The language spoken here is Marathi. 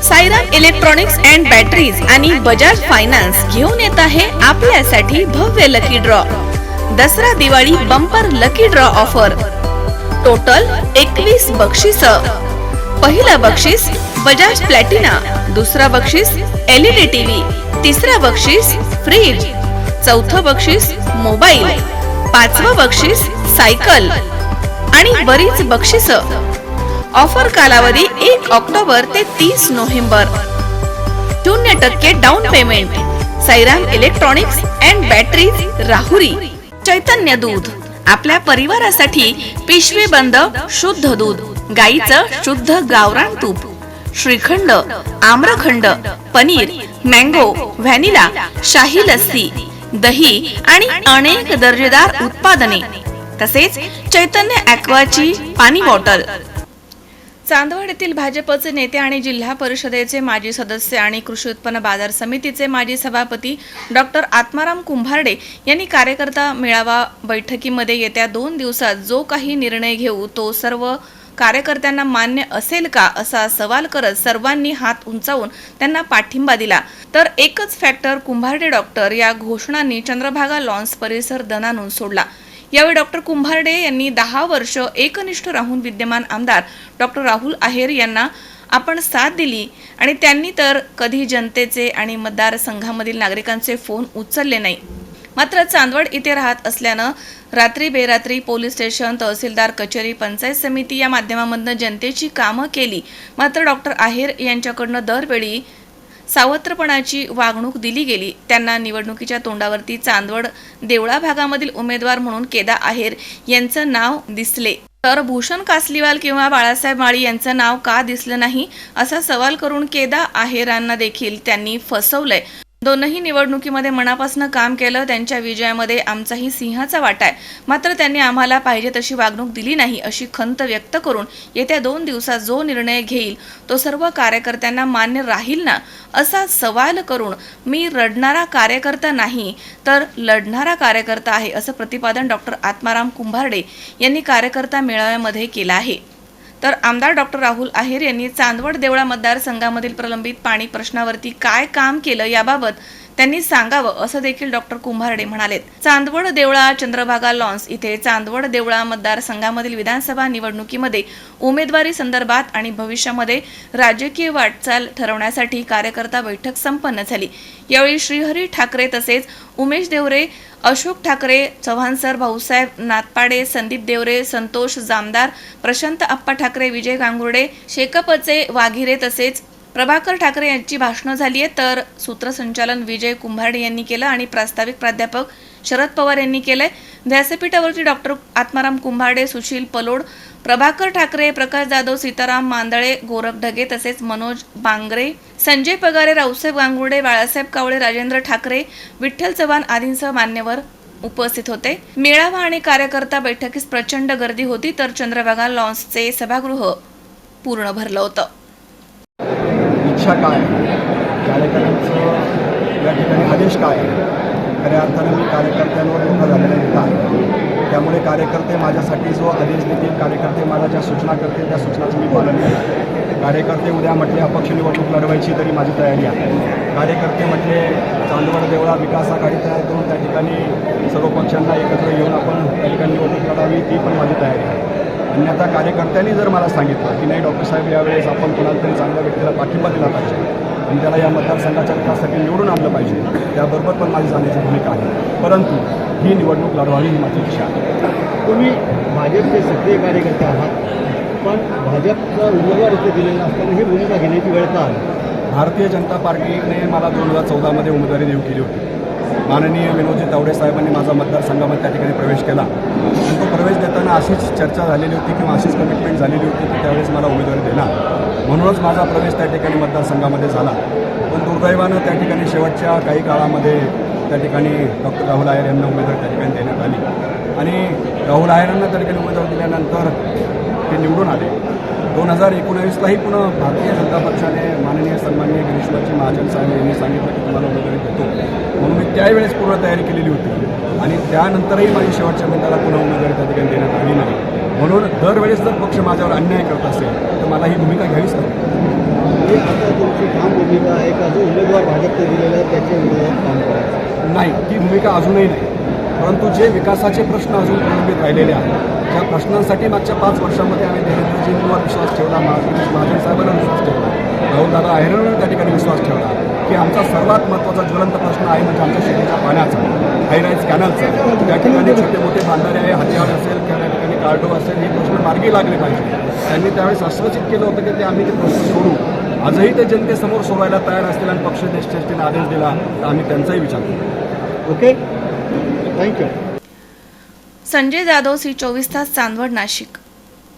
साईराम इलेक्ट्रॉनिक्स अँड बॅटरीज आणि बजाज फायनान्स घेऊन येत आहे आपल्यासाठी भव्य lucky draw. Dasara Diwali bumper lucky draw offer. Total 21 बक्षीस. पहिला बक्षीस बजाज प्लॅटिना, दुसरा बक्षीस LED टीव्ही, तिसरा बक्षीस फ्रीज, चौथं बक्षीस मोबाईल, पाचवं बक्षीस सायकल आणि बरीच बक्षीस. ऑफर कालावधी 1 ऑक्टोबर ते 30 November. 0% down payment. Sairam electronics and batteries, Rahuri. Chaitanya दूध, आपल्या परिवारासाठी पिशवी बंद शुद्ध दूध, गाईचं शुद्ध गावरान तूप. श्रीखंड, आम्रखंड, पनीर, मँगो, व्हॅनिला, शाही लस्सी, दही आणि अनेक दर्जेदार उत्पादने. तसेच चैतन्य ॲक्वाची पाणी बॉटल. चांदवड येथील भाजपचे नेते आणि जिल्हा परिषदेचे माजी सदस्य आणि कृषी उत्पन्न बाजार समितीचे माजी सभापती डॉक्टर आत्माराम कुंभारडे यांनी कार्यकर्ता मेळावा बैठकीमध्ये येत्या 2 दिवसात जो काही निर्णय घेऊ तो सर्व कार्यकर्त्यांना मान्य असेल का असा सवाल करत सर्वांनी हात उंचावून त्यांना पाठिंबा दिला. तर एकच फॅक्टर कुंभारडे डॉक्टर या घोषणांनी चंद्रभागा लॉन्स परिसर दणानून सोडला. यावेळी डॉक्टर कुंभारडे यांनी 10 वर्ष एकनिष्ठ राहून विद्यमान आमदार डॉक्टर राहुल आहेर यांना आपण साथ दिली आणि त्यांनी तर कधी जनतेचे आणि मतदारसंघामधील नागरिकांचे फोन उचलले नाही. मात्र चांदवड इथे राहत असल्यानं रात्री बेरात्री पोलीस स्टेशन, तहसीलदार कचेरी, पंचायत समिती या माध्यमांमधून जनतेची कामं केली. मात्र डॉक्टर आहेर यांच्याकडनं दरवेळी सावत्रपणाची वागणूक दिली गेली. त्यांना निवडणुकीच्या तोंडावरती चांदवड देवळा भागामधील उमेदवार म्हणून केदा आहेर यांचं नाव दिसले तर भूषण कासलीवाल किंवा बाळासाहेब माळी यांचं नाव का दिसलं नाही असा सवाल करून केदा आहेरांना देखील त्यांनी फसवलंय. दोनही निवडणुकीमध्ये मनापासून काम केलं, त्यांच्या विजयामध्ये आमचाही सिंहाचा वाटा आहे. मात्र त्यांनी आम्हाला पाहिजे तशी वागणूक दिली नाही अशी खंत व्यक्त करून येत्या 2 दिवसात जो निर्णय घेईल तो सर्व कार्यकर्त्यांना मान्य राहील ना असा सवाल करून मी रडणारा कार्यकर्ता नाही तर लढणारा कार्यकर्ता आहे असं प्रतिपादन डॉक्टर आत्माराम कुंभारडे यांनी कार्यकर्ता मेळाव्यामध्ये केलं आहे. तर आमदार डॉक्टर राहुल आहेर यांनी चांदवड देवळा मतदारसंघामधील प्रलंबित पाणी प्रश्नावरती काय काम केलं याबाबत त्यांनी सांगावं असं देखील डॉक्टर कुंभारडे म्हणाले. चांदवड देवळा चंद्रभागा लॉन्स इथे चांदवड देवळा मतदारसंघामधील विधानसभा निवडणुकीमध्ये उमेदवारी संदर्भात आणि भविष्यामध्ये राजकीय वाटचाल ठरवण्यासाठी कार्यकर्ता बैठक संपन्न झाली. यावेळी श्रीहरी ठाकरे तसेच उमेश देवरे, अशोक ठाकरे, चव्हाण सर, भाऊसाहेब नातपाडे, संदीप देवरे, संतोष जामदार, प्रशांत आप्पा ठाकरे, विजय गांगुर्डे, शेकापचे वाघिरे तसेच प्रभाकर ठाकरे यांची भाषणं झाली आहे. तर सूत्रसंचालन विजय कुंभारडे यांनी केलं आणि प्रास्ताविक प्राध्यापक शरद पवार यांनी केलंय. व्यासपीठावरती डॉक्टर आत्माराम कुंभारडे, सुशील पलोड, प्रभाकर ठाकरे, प्रकाश जाधव, सीताराम मांदळे, गोरख ढगे तसेच मनोज बांगरे, संजय पगारे, रावसाहेब गांगुर्डे, बाळासाहेब कावळे, राजेंद्र ठाकरे, विठ्ठल चव्हाण आदींसह मान्यवर उपस्थित होते. मेळावा आणि कार्यकर्ता बैठकीस प्रचंड गर्दी होती. तर चंद्रभागा लॉन्सचे सभागृह पूर्ण भरलं होतं. इच्छा काय, कार्यकर्त्यांचं या ठिकाणी आदेश काय, खऱ्या अर्थानं मी कार्यकर्त्यांवर मोठा झालेला नेता आहे. त्यामुळे कार्यकर्ते माझ्यासाठी जो आदेश देतील, कार्यकर्ते मला ज्या सूचना करतील त्या सूचनाचं मी पालन करेन. कार्यकर्ते उद्या म्हटले अपक्ष निवडणूक लढवायची तरी माझी तयारी आहे. कार्यकर्ते म्हटले चांदवड देवळा विकास आघाडी तयार करून त्या ठिकाणी सर्व पक्षांना एकत्र येऊन आपण त्या ठिकाणी निवडणूक लढावी ती पण माझी तयारी आहे. अन्यथा कार्यकर्त्यांनी जर मला सांगितलं की नाही डॉक्टर साहेब यावेळेस आपण कोणाला तरी चांगल्या व्यक्तीला पाठिंबा दिला पाहिजे आणि त्याला या मतदारसंघाच्या विकासासाठी निवडून आणलं पाहिजे, त्याबरोबर पण माझी जाण्याची भूमिका आहे. परंतु ही निवडणूक लढवावी ही माझी इच्छा आहे. तुम्ही भाजपचे सक्रिय कार्यकर्ते आहात, पण भाजपचा उमेदवार इथे दिलेला असताना ही भूमिका घेण्याची वेळ का आली? भारतीय जनता पार्टीने मला 2014मध्ये उमेदवारी देऊ केली होती. माननीय विनोदजी तावडे साहेबांनी माझा मतदारसंघामध्ये त्या ठिकाणी प्रवेश केला आणि तो प्रवेश देताना अशीच चर्चा झालेली होती किंवा अशीच कमिटमेंट झालेली होती की त्यावेळेस मला उमेदवारी देणार, म्हणूनच माझा प्रवेश त्या ठिकाणी मतदारसंघामध्ये झाला. पण दुर्दैवानं त्या ठिकाणी शेवटच्या काही काळामध्ये त्या ठिकाणी डॉक्टर राहुल आहेर यांना उमेदवारी त्या ठिकाणी देण्यात आली आणि राहुल आहेरांना त्या ठिकाणी उमेदवारी दिल्यानंतर ते निवडून आले. 2019लाही पुन्हा भारतीय जनता पक्षाने माननीय सन्माननीय गिरीशरावजी महाजन साहेब यांनी सांगितलं की तुम्हाला उमेदवारी देतो, म्हणून मी त्यावेळेस पूर्ण तयारी केलेली होती आणि त्यानंतरही माझी शेवटच्या मिनिटाला पुन्हा उमेदवारी त्या ठिकाणी देण्यात आली नाही. म्हणून दरवेळेस जर पक्ष माझ्यावर अन्याय करत असेल तर मला ही भूमिका घ्यावीच लागते. ठाम भूमिका आहे का जो उमेदवार भाजपने दिलेला आहे त्याच्या विरोधात काम करायचं? नाही, ती भूमिका अजूनही नाही. परंतु जे विकासाचे प्रश्न अजून प्रलंबित राहिलेले आहेत त्या प्रश्नांसाठी मागच्या 5 वर्षामध्ये आम्ही देवेंद्रजींवर विश्वास ठेवला, महाजन साहेबांना विश्वास ठेवला, राहुलदादा आहेरांवर त्या ठिकाणी विश्वास ठेवला की आमचा सर्वात महत्त्वाचा ज्वलंत प्रश्न आहे म्हणजे आमच्या शेतीच्या पाण्याचा, हायराईज कॅनलचा. त्या ठिकाणी छोटे मोठे बांधारे आहे, हातीहाड असेल, त्या ठिकाणी कार्डो असेल, हे प्रश्न मार्गी लागले पाहिजे. त्यांनी त्यावेळेस आश्वासित केलं होतं की ते आम्ही ते प्रश्न सोडू. आजही ते जनतेसमोर सोडवायला तयार असतील आणि पक्ष निष्ठेने आदेश दिला तर आम्ही त्यांचाही विचार करू. Okay, thank you. Sanjay Jadhav, C24 तास, चांदवड, नाशिक.